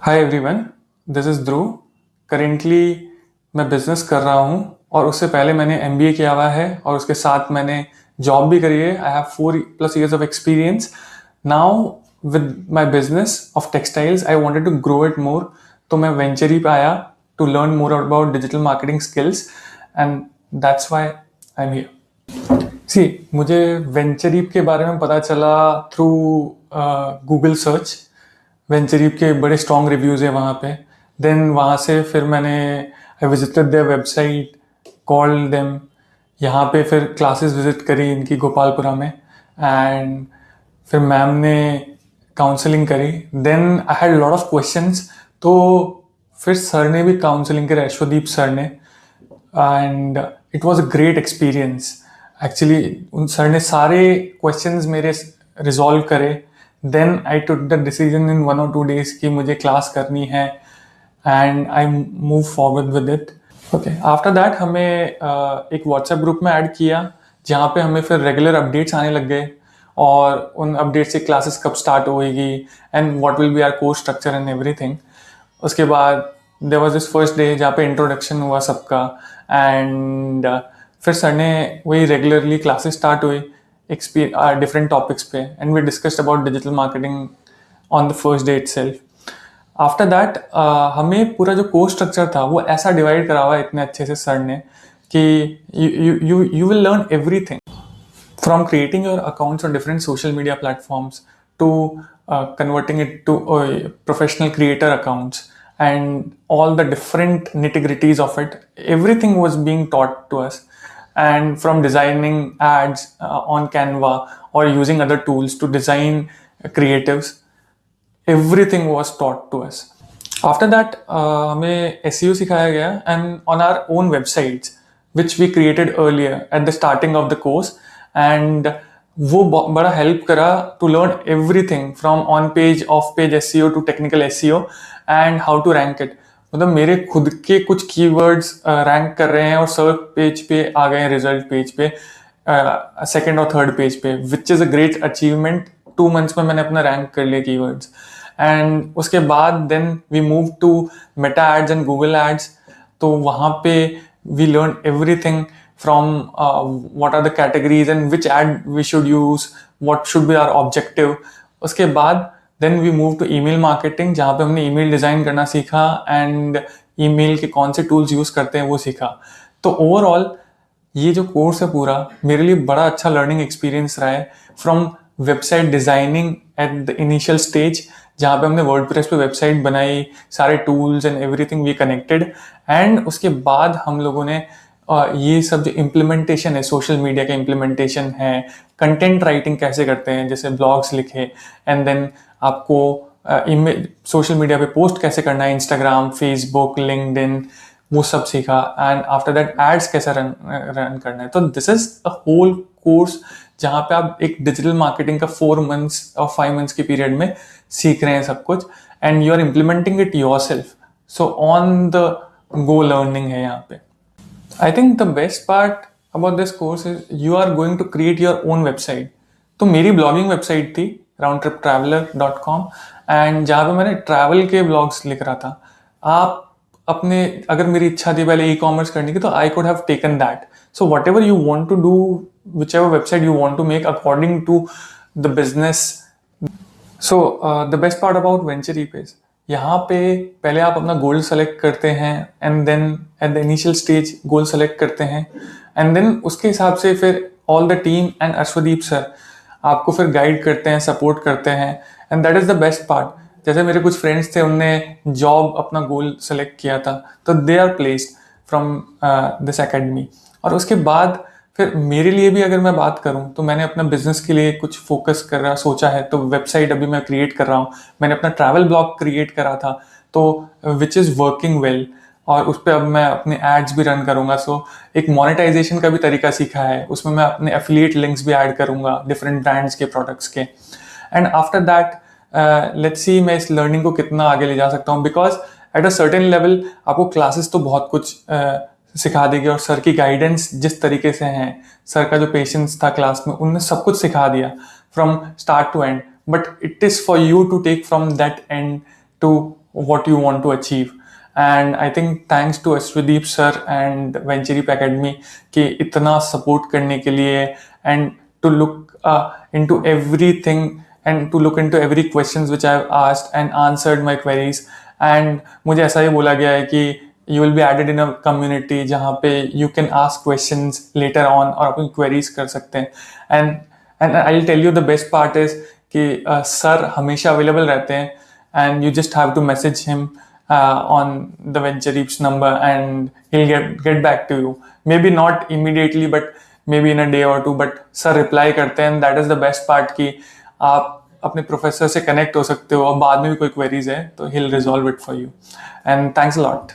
Hi everyone, this is Dhruv. Currently मैं business कर रहा हूँ और उससे पहले मैंने एमबीए किया हुआ है और उसके साथ मैंने जॉब भी करी है। I have 4+ years of experience. Now with my business of textiles I wanted to grow it more, तो मैं वेंचरी पे आया to learn more about digital marketing skills and that's why I am here. See मुझे वेंचरीप के बारे में पता चला थ्रू गूगल सर्च। वेंचरीप के बड़े स्ट्रॉन्ग रिव्यूज़ है वहाँ पे। देन वहाँ से फिर मैंने I visited their website, called them. यहाँ पे फिर क्लासेस विजिट करी इनकी गोपालपुरा में एंड फिर मैम ने काउंसलिंग करी। Then I had lot of questions, तो फिर सर ने भी काउंसलिंग करी, अश्वदीप सर ने, and it was a great experience. Actually उन सर ने सारे क्वेश्चंस मेरे रिजॉल्व करे। Then I took the decision in 1 or 2 days कि मुझे क्लास करनी है and I move forward with it. Okay, after that हमें एक व्हाट्सएप ग्रुप में ऐड किया जहाँ पे हमें फिर रेगुलर अपडेट्स आने लग गए और उन अपडेट से क्लासेस कब स्टार्ट होएगी and what will be our course structure and everything. उसके बाद there was this first day जहाँ पे इंट्रोडक्शन हुआ सबका एंड फिर सर ने वही रेगुलरली क्लासेस स्टार्ट हुई डिफरेंट टॉपिक्स पे and we discussed about digital marketing on the first day itself. After that हमें पूरा जो कोर्स स्ट्रक्चर था वो ऐसा डिवाइड करा हुआ इतने अच्छे से सर ने कि you will learn everything from creating your accounts on different social media platforms to converting it to professional creator accounts and all the different nitty-gritties of it. Everything was being taught to us, and from designing ads on Canva or using other tools to design creatives, everything was taught to us. After that हमें SEO सिखाया गया and on our own websites which we created earlier at the starting of the course, and वो बड़ा help करा to learn everything from on page off page SEO to technical SEO and how to rank it. मतलब मेरे खुद के कुछ keywords rank कर रहे हैं और सर्च पेज पे आ गए हैं, रिजल्ट पेज पे, सेकंड और थर्ड पेज पे, which is a great achievement. 2 months में मैंने अपना रैंक कर लिया कीवर्ड्स एंड उसके बाद then we move to meta ads and Google ads. तो वहाँ पे we learn everything from what are the categories and which ad we should use, what should be our objective. उसके बाद then we move to email marketing जहाँ पे हमने email design करना सीखा and email के कौन से tools यूज़ करते हैं वो सीखा। तो ओवरऑल ये जो कोर्स है पूरा मेरे लिए बड़ा अच्छा लर्निंग एक्सपीरियंस रहा है। From website designing at the initial stage जहाँ पे हमने वर्डप्रेस पे वेबसाइट बनाई, सारे tools and everything we connected, and उसके बाद हम लोगों ने ये सब जो इम्प्लीमेंटेशन है, सोशल मीडिया का इम्प्लीमेंटेशन है, कंटेंट राइटिंग कैसे करते हैं, जैसे ब्लॉग्स लिखे एंड देन आपको सोशल मीडिया पे पोस्ट कैसे करना है, इंस्टाग्राम, फेसबुक, लिंक्डइन, वो सब सीखा। एंड आफ्टर दैट एड्स कैसे रन करना है। तो this is a whole course जहाँ पे आप एक डिजिटल मार्केटिंग का 4 months और 5 months के पीरियड में सीख रहे हैं सब कुछ and you are implementing it yourself. So on the go learning है यहाँ पे। I think the best part about this course is you are going to create your own website. तो मेरी ब्लॉगिंग वेबसाइट थी roundtriptraveler.com and जहाँ पे मैंने travel के ब्लॉग्स लिख रहा था। आप अपने अगर मेरी इच्छा थी पहले ई-कॉमर्स करने की तो I could have taken that. So whatever you want to do, whichever website you want to make according to the business. So the best part about वेंचरीप इज यहाँ पे पहले आप अपना गोल सेलेक्ट करते हैं and then at the initial stage goal select करते हैं एंड देन उसके हिसाब से फिर all the team and Ashwadeep sir आपको फिर गाइड करते हैं, सपोर्ट करते हैं and that is the best part. जैसे मेरे कुछ फ्रेंड्स थे, उनने जॉब अपना गोल सेलेक्ट किया था तो they are placed from this academy. और उसके बाद फिर मेरे लिए भी अगर मैं बात करूं तो मैंने अपना बिजनेस के लिए कुछ फोकस कर रहा सोचा है, तो वेबसाइट अभी मैं क्रिएट कर रहा हूं। मैंने अपना ट्रैवल ब्लॉग क्रिएट करा था तो विच इज़ वर्किंग वेल, और उस पर अब मैं अपने एड्स भी रन करूंगा। सो एक मोनेटाइजेशन का भी तरीका सीखा है, उसमें मैं अपने एफिलिएट लिंक्स भी ऐड करूंगा डिफरेंट ब्रांड्स के प्रोडक्ट्स के। And after that let's see मैं इस लर्निंग को कितना आगे ले जा सकता हूँ, because at a certain level आपको क्लासेस तो बहुत कुछ सिखा देगी और सर की गाइडेंस जिस तरीके से हैं, सर का जो पेशेंस था क्लास में, उनने सब कुछ सिखा दिया from start to end. But it is for you to take from that end to what you want to achieve. And I think thanks to Ashwadeep sir and Ventureep Academy कि इतना support करने के लिए and to look into everything and to look into every questions which I've asked and answered my queries. And मुझे ऐसा ही बोला गया है कि you will be added in a community जहाँ पे you can ask questions later on और अपनी queries कर सकते हैं. And I'll tell you the best part is कि सर हमेशा available रहते हैं and you just have to message him on the Ventureep's number and he'll get back to you. Maybe not immediately but maybe in a day or two, but sir reply करते हैं. And that is the best part कि आप अपने professor से connect हो सकते हो और बाद में भी कोई क्वेरीज है तो he'll resolve it for you. And thanks a lot.